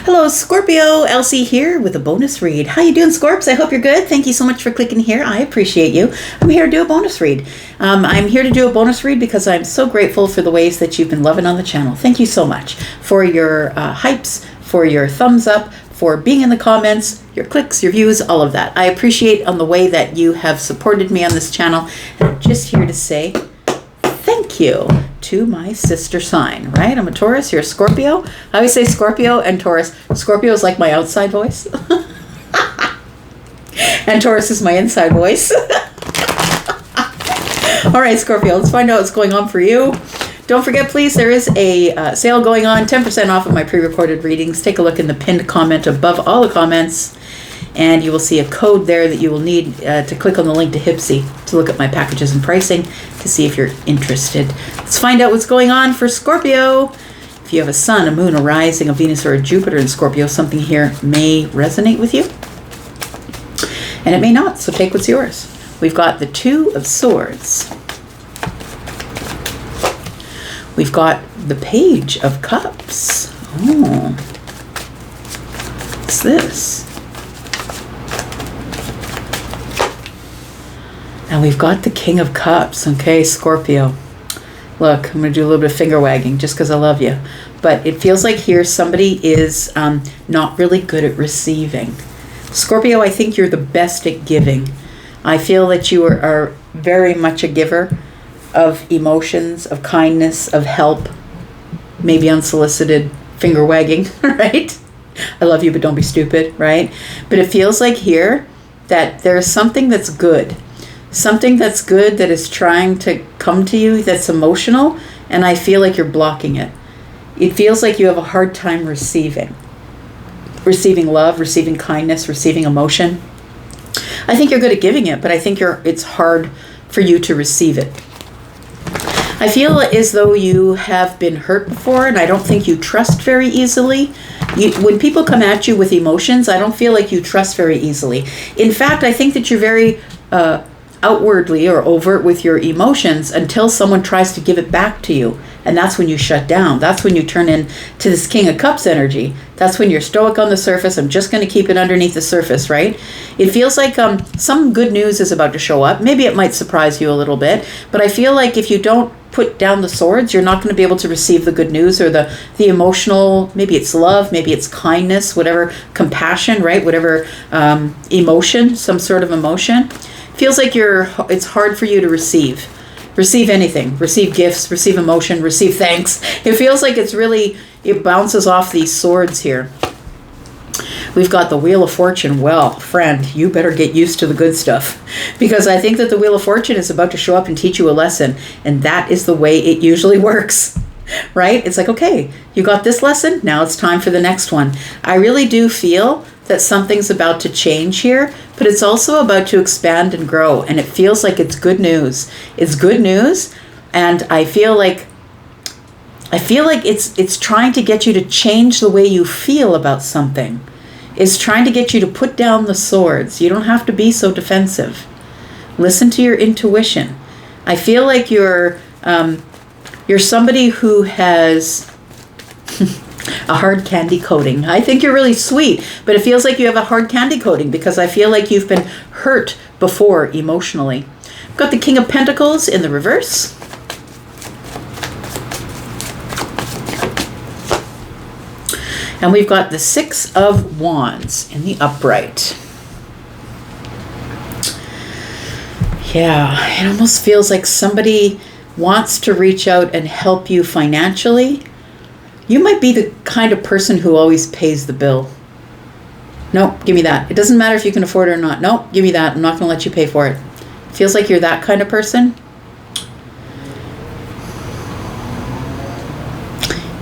Hello, Scorpio. Elsie here with a bonus read. How you doing, Scorps? I hope you're good. Thank you so much for clicking here. I appreciate you. I'm here to do a bonus read. I'm here to do a bonus read because I'm so grateful for the ways that you've been loving on the channel. Thank you so much for your hypes, for your thumbs up, for being in the comments, your clicks, your views, all of that. I appreciate on the way that you have supported me on this channel. And I'm just here to say thank you to my sister sign, right? I'm a Taurus, you're a Scorpio. I always say Scorpio and Taurus. Scorpio is like my outside voice. And Taurus is my inside voice. All right, Scorpio, let's find out what's going on for you. Don't forget, please, there is a sale going on, 10% off of my pre-recorded readings. Take a look in the pinned comment above all the comments, and you will see a code there that you will need to click on the link to Hypsee to look at my packages and pricing to see if you're interested. Let's find out what's going on for Scorpio. If you have a sun, a moon, a rising, a Venus, or a Jupiter in Scorpio, something here may resonate with you, and it may not, so take what's yours. We've got the Two of Swords. We've got the Page of Cups. Oh, what's this? And we've got the King of Cups. Okay, Scorpio. Look, I'm going to do a little bit of finger wagging just because I love you. But it feels like here somebody is not really good at receiving. Scorpio, I think you're the best at giving. I feel that you are very much a giver of emotions, of kindness, of help, maybe unsolicited finger wagging, right? I love you, but don't be stupid, right? But it feels like here that there's something that's good. Something that's good that is trying to come to you that's emotional, and I feel like you're blocking it. It feels like you have a hard time receiving. Receiving love, receiving kindness, receiving emotion. I think you're good at giving it, but I think it's hard for you to receive it. I feel as though you have been hurt before, and I don't think you trust very easily. When people come at you with emotions, I don't feel like you trust very easily. In fact, I think that you're very outwardly or overt with your emotions until someone tries to give it back to you. And that's when you shut down. That's when you turn into this King of Cups energy. That's when you're stoic on the surface. I'm just going to keep it underneath the surface, right? It feels like some good news is about to show up. Maybe it might surprise you a little bit. But I feel like if you don't put down the swords, you're not going to be able to receive the good news or the emotional, maybe it's love, maybe it's kindness, whatever, compassion, right? Whatever emotion, some sort of emotion. Feels like it's hard for you to receive anything, receive gifts, receive emotion, receive thanks. It feels like it bounces off these swords here. We've got the Wheel of Fortune. Well, friend, you better get used to the good stuff, because I think that the Wheel of Fortune is about to show up and teach you a lesson, and that is the way it usually works, right? It's like, okay, you got this lesson, now it's time for the next one. I really do feel that something's about to change here, but it's also about to expand and grow, and it feels like it's good news. It's good news, and I feel like it's trying to get you to change the way you feel about something. It's trying to get you to put down the swords. You don't have to be so defensive. Listen to your intuition. I feel like you're somebody who has a hard candy coating. I think you're really sweet, but it feels like you have a hard candy coating because I feel like you've been hurt before emotionally. I've got the King of Pentacles in the reverse. And we've got the Six of Wands in the upright. Yeah, it almost feels like somebody wants to reach out and help you financially. You might be the kind of person who always pays the bill. No, give me that. It doesn't matter if you can afford it or not. No, give me that. I'm not going to let you pay for it. Feels like you're that kind of person.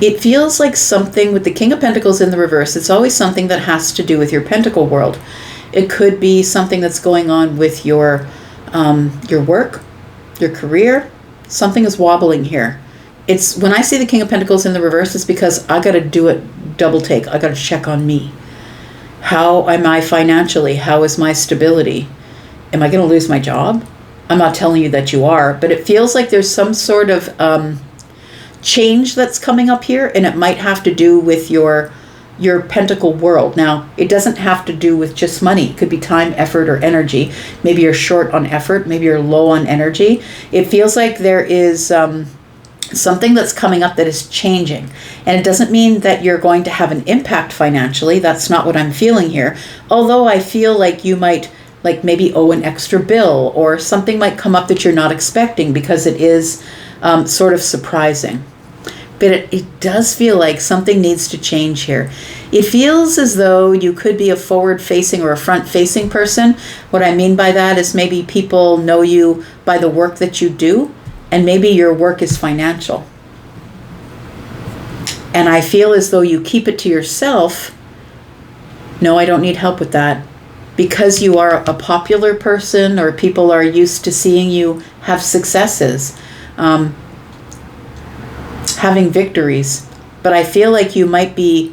It feels like something with the King of Pentacles in the reverse. It's always something that has to do with your pentacle world. It could be something that's going on with your work, your career. Something is wobbling here. It's when I see the King of Pentacles in the reverse, it's because I got to do it double take. I got to check on me. How am I financially? How is my stability? Am I going to lose my job? I'm not telling you that you are, but it feels like there's some sort of change that's coming up here, and it might have to do with your your pentacle world. Now, it doesn't have to do with just money. It could be time, effort, or energy. Maybe you're short on effort. Maybe you're low on energy. It feels like there is something that's coming up that is changing. And it doesn't mean that you're going to have an impact financially. That's not what I'm feeling here. Although I feel like you might maybe owe an extra bill, or something might come up that you're not expecting because it is sort of surprising. But it does feel like something needs to change here. It feels as though you could be a forward-facing or a front-facing person. What I mean by that is maybe people know you by the work that you do, and maybe your work is financial. And I feel as though you keep it to yourself. No, I don't need help with that. Because you are a popular person, or people are used to seeing you have successes. Having victories, but I feel like you might be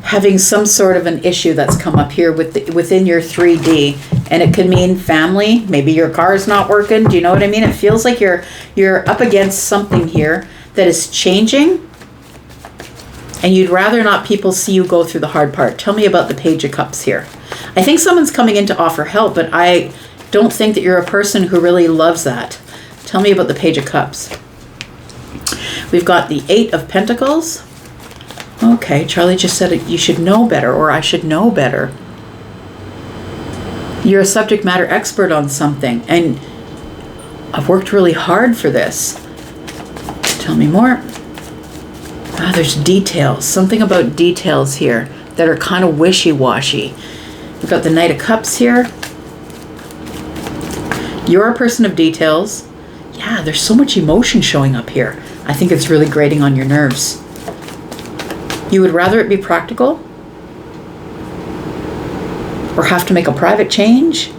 having some sort of an issue that's come up here within your 3D, and it could mean family. Maybe your car is not working. Do you know what I mean? It feels like you're up against something here that is changing, and you'd rather not people see you go through the hard part. Tell me about the Page of Cups here. I think someone's coming in to offer help, but I don't think that you're a person who really loves that. Tell me about the Page of Cups. We've got the 8 of Pentacles. Okay, Charlie just said you should know better, or I should know better. You're a subject matter expert on something, and I've worked really hard for this. Tell me more. There's details. Something about details here that are kind of wishy-washy. We've got the Knight of Cups here. You're a person of details. Yeah, there's so much emotion showing up here. I think it's really grating on your nerves. You would rather it be practical? Or have to make a private change?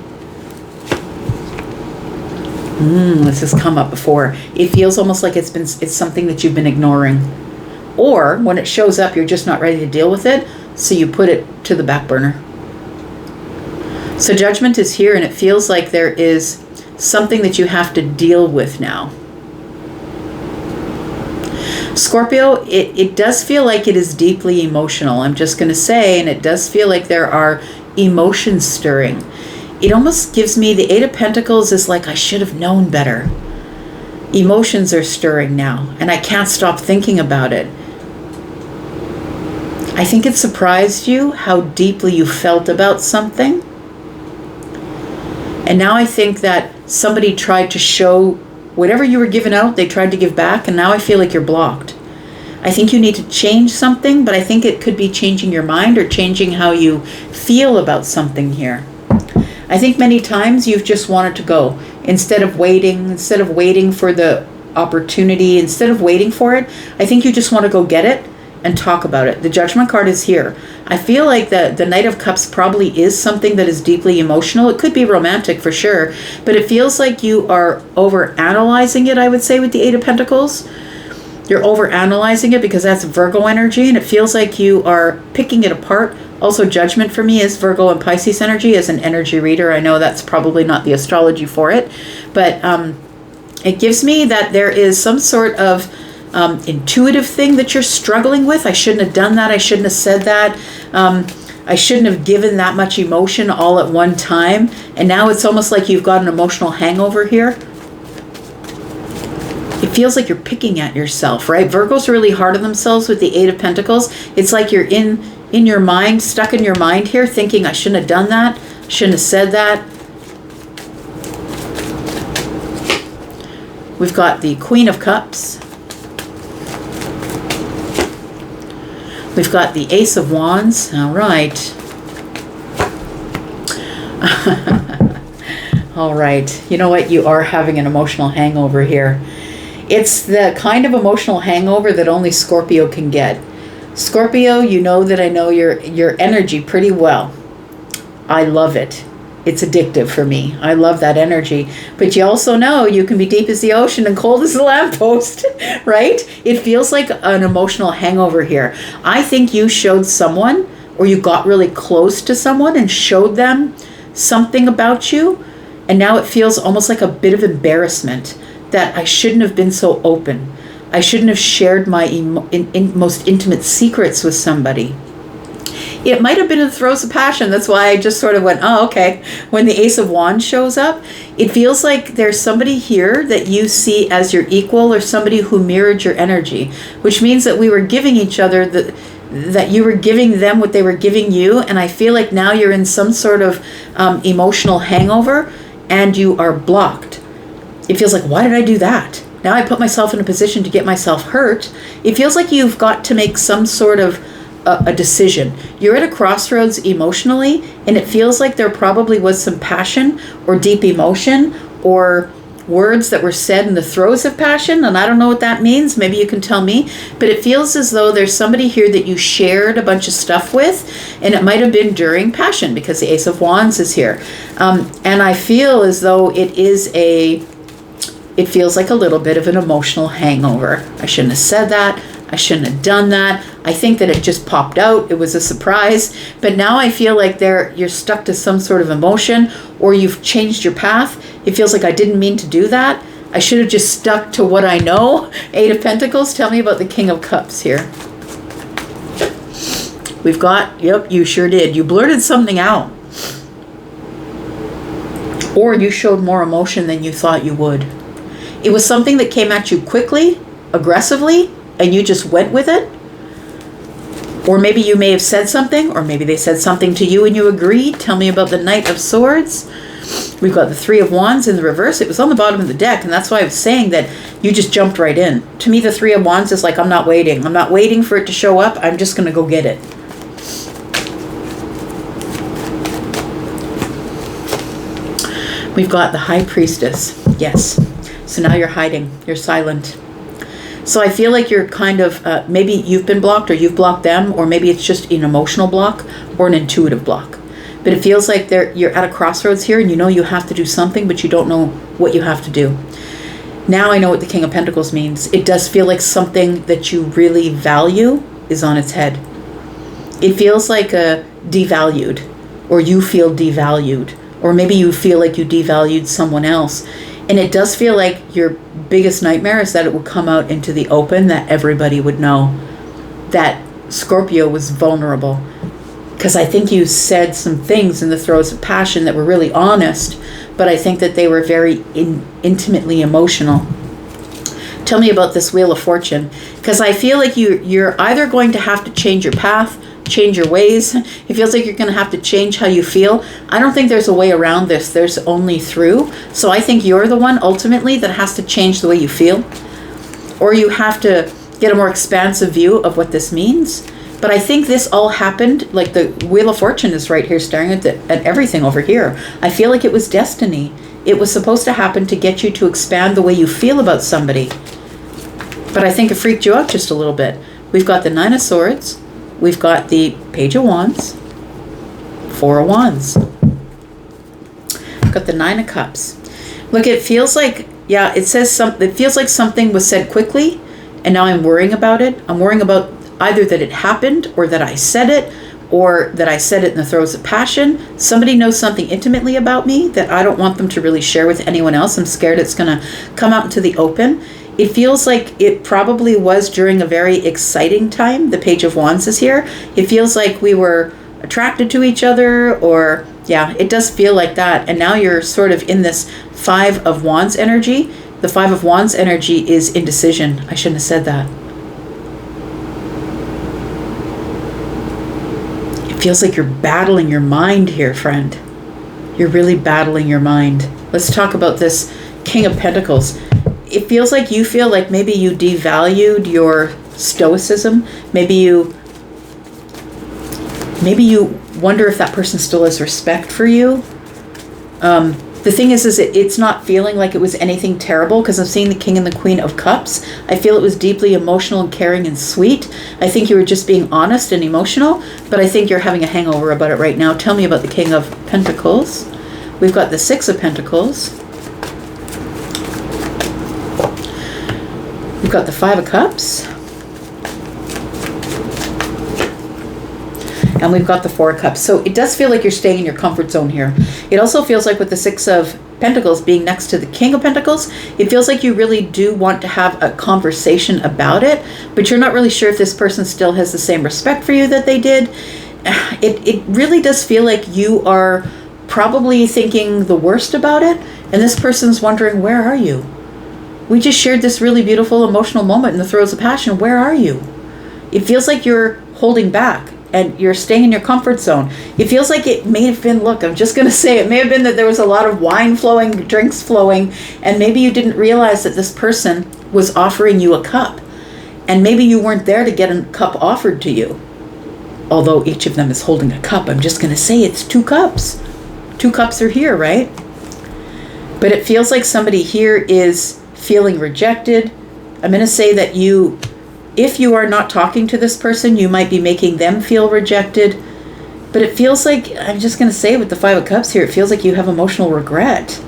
This has come up before. It feels almost like it's something that you've been ignoring. Or when it shows up, you're just not ready to deal with it, so you put it to the back burner. So Judgment is here, and it feels like there is something that you have to deal with now. Scorpio, it does feel like it is deeply emotional, I'm just going to say, and it does feel like there are emotions stirring. It almost gives me the 8 of Pentacles is like I should have known better. Emotions are stirring now, and I can't stop thinking about it. I think it surprised you how deeply you felt about something. And now I think that somebody tried to show whatever you were giving out, they tried to give back, and now I feel like you're blocked. I think you need to change something, but I think it could be changing your mind or changing how you feel about something here. I think many times you've just wanted to go. Instead of waiting for the opportunity, instead of waiting for it, I think you just want to go get it and talk about it. The Judgment card is here. I feel like the Knight of Cups probably is something that is deeply emotional. It could be romantic for sure, but it feels like you are over-analyzing it, I would say, with the 8 of Pentacles. You're over-analyzing it because that's Virgo energy, and it feels like you are picking it apart. Also, Judgment for me is Virgo and Pisces energy. As an energy reader, I know that's probably not the astrology for it, but it gives me that there is some sort of intuitive thing that you're struggling with. I shouldn't have done that. I shouldn't have said that. I shouldn't have given that much emotion all at one time. And now it's almost like you've got an emotional hangover here. It feels like you're picking at yourself, right? Virgo's really hard on themselves with the 8 of Pentacles. It's like you're in your mind, stuck in your mind here, thinking, I shouldn't have done that. Shouldn't have said that. We've got the Queen of Cups. We've got the Ace of Wands. All right. All right. You know what? You are having an emotional hangover here. It's the kind of emotional hangover that only Scorpio can get. Scorpio, you know that I know your energy pretty well. I love it. It's addictive for me. I love that energy. But you also know you can be deep as the ocean and cold as the lamppost, right? It feels like an emotional hangover here. I think you showed someone, or you got really close to someone and showed them something about you, and now it feels almost like a bit of embarrassment that I shouldn't have been so open. I shouldn't have shared my most intimate secrets with somebody. It might have been in the throes of passion. That's why I just sort of went, oh, okay. When the Ace of Wands shows up, it feels like there's somebody here that you see as your equal or somebody who mirrored your energy, which means that we were giving each other that you were giving them what they were giving you. And I feel like now you're in some sort of emotional hangover and you are blocked. It feels like, why did I do that? Now I put myself in a position to get myself hurt. It feels like you've got to make some sort of a decision. You're at a crossroads emotionally, and it feels like there probably was some passion or deep emotion or words that were said in the throes of passion, and I don't know what that means. Maybe you can tell me, but it feels as though there's somebody here that you shared a bunch of stuff with, and it might have been during passion because the Ace of Wands is here. And I feel as though it feels like a little bit of an emotional hangover. I shouldn't have said that. I shouldn't have done that. I think that it just popped out. It was a surprise. But now I feel like you're stuck to some sort of emotion, or you've changed your path. It feels like I didn't mean to do that. I should have just stuck to what I know. 8 of Pentacles. Tell me about the King of Cups here. We've got, yep, you sure did. You blurted something out. Or you showed more emotion than you thought you would. It was something that came at you quickly, aggressively, and you just went with it. Or maybe you may have said something, or maybe they said something to you and you agreed. Tell me about the Knight of Swords. We've got the 3 of Wands in the reverse. It was on the bottom of the deck, and that's why I was saying that you just jumped right in. To me, the 3 of Wands is like, I'm not waiting. I'm not waiting for it to show up. I'm just going to go get it. We've got the High Priestess. Yes. So now you're hiding. You're silent. So I feel like you're kind of, maybe you've been blocked or you've blocked them, or maybe it's just an emotional block or an intuitive block. But it feels like you're at a crossroads here, and you know you have to do something, but you don't know what you have to do. Now I know what the King of Pentacles means. It does feel like something that you really value is on its head. It feels like devalued, or you feel devalued, or maybe you feel like you devalued someone else. And it does feel like your biggest nightmare is that it would come out into the open, that everybody would know that Scorpio was vulnerable. Because I think you said some things in the throes of passion that were really honest, but I think that they were very intimately emotional. Tell me about this Wheel of Fortune, because I feel like you're either going to have to change your path, change your ways. It feels like you're going to have to change how you feel. I don't think there's a way around this. There's only through. So I think you're the one ultimately that has to change the way you feel, or you have to get a more expansive view of what this means. But I think this all happened, like the Wheel of Fortune is right here staring at everything over here. I feel like it was destiny. It was supposed to happen to get you to expand the way you feel about somebody. But I think it freaked you out just a little bit. We've got the 9 of Swords. We've got the Page of Wands, 4 of Wands. We've got the 9 of Cups. Look, it feels like, yeah, it feels like something was said quickly, and now I'm worrying about it. I'm worrying about either that it happened, or that I said it, or that I said it in the throes of passion. Somebody knows something intimately about me that I don't want them to really share with anyone else. I'm scared it's going to come out into the open. It feels like it probably was during a very exciting time. The Page of Wands is here. It feels like we were attracted to each other, or yeah, it does feel like that. And now you're sort of in this 5 of Wands energy. The 5 of Wands energy is indecision. I shouldn't have said that. It feels like you're battling your mind here, friend. You're really battling your mind. Let's talk about this King of Pentacles. It feels like you feel like maybe you devalued your stoicism. Maybe you wonder if that person still has respect for you. The thing is it's not feeling like it was anything terrible, because I'm seeing the King and the Queen of Cups. I feel it was deeply emotional and caring and sweet. I think you were just being honest and emotional, but I think you're having a hangover about it right now. Tell me about the King of Pentacles. We've got the 6 of Pentacles. We've got the 5 of Cups. And we've got the 4 of Cups. So it does feel like you're staying in your comfort zone here. It also feels like with the 6 of Pentacles being next to the King of Pentacles, it feels like you really do want to have a conversation about it, but you're not really sure if this person still has the same respect for you that they did. it really does feel like you are probably thinking the worst about it, and this person's wondering, where are you? We just shared this really beautiful emotional moment in the throes of passion. Where are you? It feels like you're holding back and you're staying in your comfort zone. It feels like it may have been, look, I'm just going to say, it may have been that there was a lot of wine flowing, drinks flowing, and maybe you didn't realize that this person was offering you a cup. And maybe you weren't there to get a cup offered to you. Although each of them is holding a cup, I'm just going to say it's 2 cups. 2 cups are here, right? But it feels like somebody here is feeling rejected. I'm going to say that if you are not talking to this person, you might be making them feel rejected. But it feels like, I'm just going to say with the 5 of Cups here, it feels like you have emotional regret.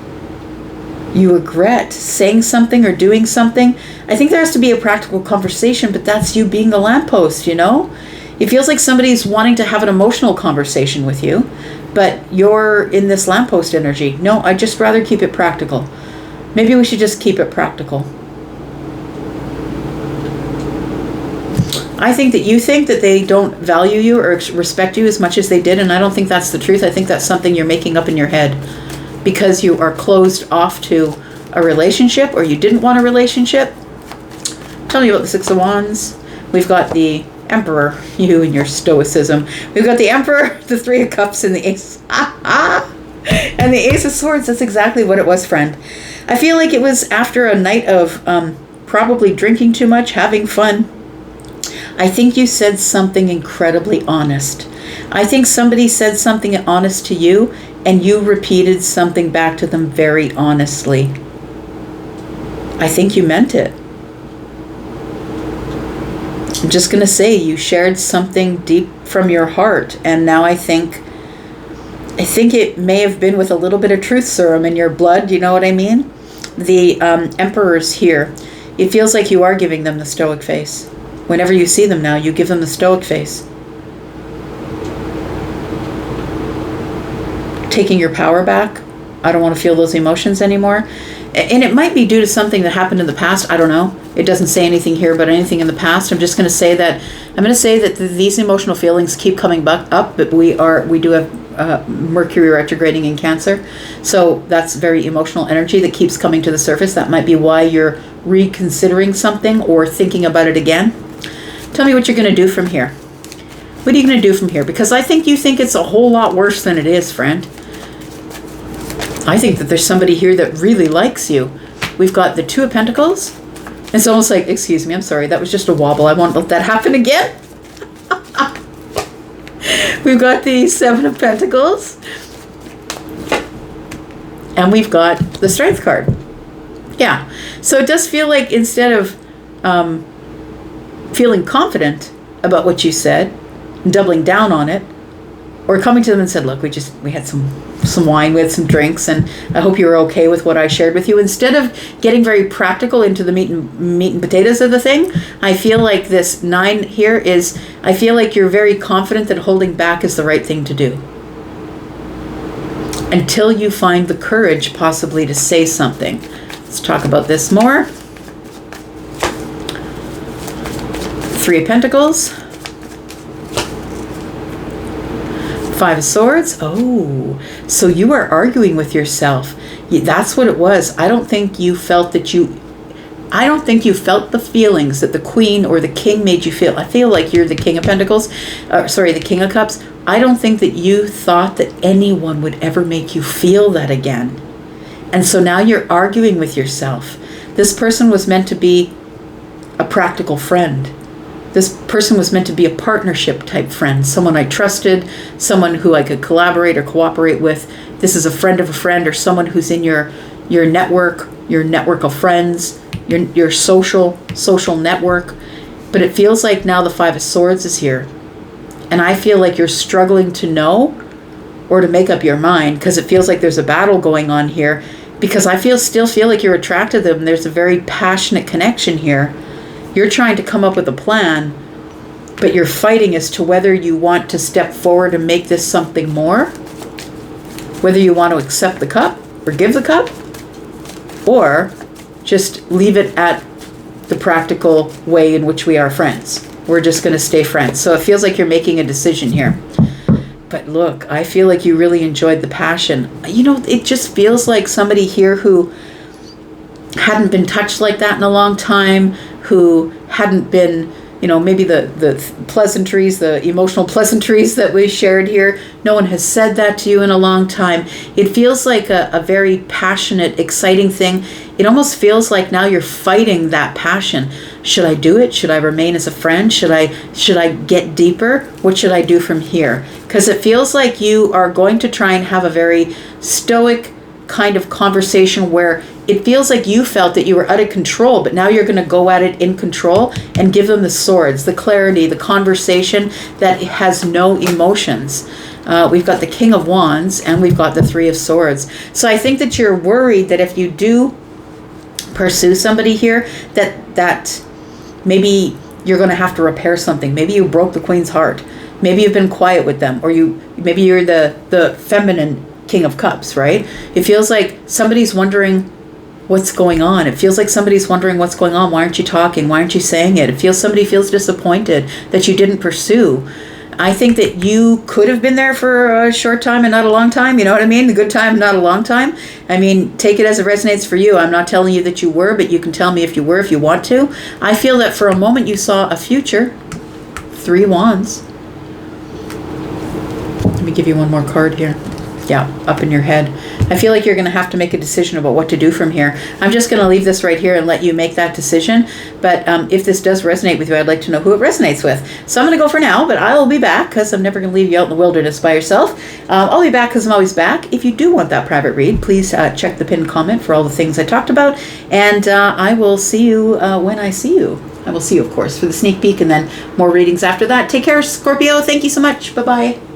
You regret saying something or doing something. I think there has to be a practical conversation, but that's you being the lamppost, you know? It feels like somebody's wanting to have an emotional conversation with you, but you're in this lamppost energy. No, I'd just rather keep it practical. Maybe we should just keep it practical. I think that they don't value you or respect you as much as they did, and I don't think that's the truth. I think that's something you're making up in your head because you are closed off to a relationship, or you didn't want a relationship. Tell me about the 6 of Wands. We've got the Emperor, you and your stoicism. We've got the Emperor, the 3 of Cups, and the Ace. And the Ace of Swords. That's exactly what it was, friend. I feel like it was after a night of probably drinking too much, having fun. I think you said something incredibly honest. I think somebody said something honest to you, and you repeated something back to them very honestly. I think you meant it. I'm just going to say you shared something deep from your heart, and now I think it may have been with a little bit of truth serum in your blood, you know what I mean? The Emperor's here. It feels like you are giving them the stoic face. Whenever you see them now, you give them the stoic face. Taking your power back. I don't want to feel those emotions anymore. And it might be due to something that happened in the past. I don't know. It doesn't say anything here about anything in the past. I'm just going to say that these emotional feelings keep coming back up, but we do have Mercury retrograding in Cancer. So that's very emotional energy that keeps coming to the surface. That might be why you're reconsidering something or thinking about it again. Tell me what you're going to do from here. What are you going to do from here? Because I think you think it's a whole lot worse than it is, friend. I think that there's somebody here that really likes you. We've got the 2 of Pentacles. It's almost like, excuse me, I'm sorry, that was just a wobble. I won't let that happen again. We've got the 7 of Pentacles. And we've got the Strength card. Yeah. So it does feel like instead of feeling confident about what you said, and doubling down on it, or coming to them and said, look, we had some wine, we had some drinks, and I hope you were okay with what I shared with you. Instead of getting very practical into the meat and potatoes of the thing, I feel like this 9 here is, I feel like you're very confident that holding back is the right thing to do. Until you find the courage possibly to say something. Let's talk about this more. 3 of Pentacles. 5 of Swords. Oh, so you are arguing with yourself. That's what it was. I don't think you felt the feelings that the Queen or the King made you feel. I feel like you're the King of Pentacles. The King of Cups. I don't think that you thought that anyone would ever make you feel that again. And so now you're arguing with yourself. This person was meant to be a practical friend. This person was meant to be a partnership type friend, someone I trusted, someone who I could collaborate or cooperate with. This is a friend of a friend, or someone who's in your network of friends, your social network. But it feels like now the 5 of Swords is here. And I feel like you're struggling to know or to make up your mind, because it feels like there's a battle going on here, because I still feel like you're attracted to them. There's a very passionate connection here. You're trying to come up with a plan, but you're fighting as to whether you want to step forward and make this something more, whether you want to accept the cup or give the cup, or just leave it at the practical way in which we are friends. we're just going to stay friends. So it feels like you're making a decision here. But look, I feel like you really enjoyed the passion. You know, it just feels like somebody here who hadn't been touched like that in a long time, who hadn't been, you know, maybe the pleasantries, the emotional pleasantries that we shared here, no one has said that to you in a long time. It feels like a very passionate, exciting thing. It almost feels like now you're fighting that passion. Should I do it? Should I remain as a friend? Should I get deeper? What should I do from here? Because it feels like you are going to try and have a very stoic kind of conversation where it feels like you felt that you were out of control, but now you're going to go at it in control and give them the swords, the clarity, the conversation that has no emotions. We've got the King of Wands and we've got the Three of Swords. So I think that you're worried that if you do pursue somebody here, that maybe you're going to have to repair something. Maybe you broke the Queen's heart. Maybe you've been quiet with them, or maybe you're the feminine King of Cups, right? It feels like somebody's wondering what's going on. It feels like somebody's wondering what's going on. Why aren't you talking? Why aren't you saying it? It feels somebody feels disappointed that you didn't pursue. I think that you could have been there for a short time and not a long time. You know what I mean? The good time, not a long time. I mean, take it as it resonates for you. I'm not telling you that you were, but you can tell me if you were, if you want to. I feel that for a moment you saw a future. 3 Wands. Let me give you one more card here. Yeah, up in your head. I feel like you're going to have to make a decision about what to do from here. I'm just going to leave this right here and let you make that decision. But if this does resonate with you, I'd like to know who it resonates with. So I'm going to go for now, but I'll be back because I'm never going to leave you out in the wilderness by yourself. I'll be back because I'm always back. If you do want that private read, please check the pinned comment for all the things I talked about. And I will see you when I see you. I will see you, of course, for the sneak peek and then more readings after that. Take care, Scorpio. Thank you so much. Bye-bye.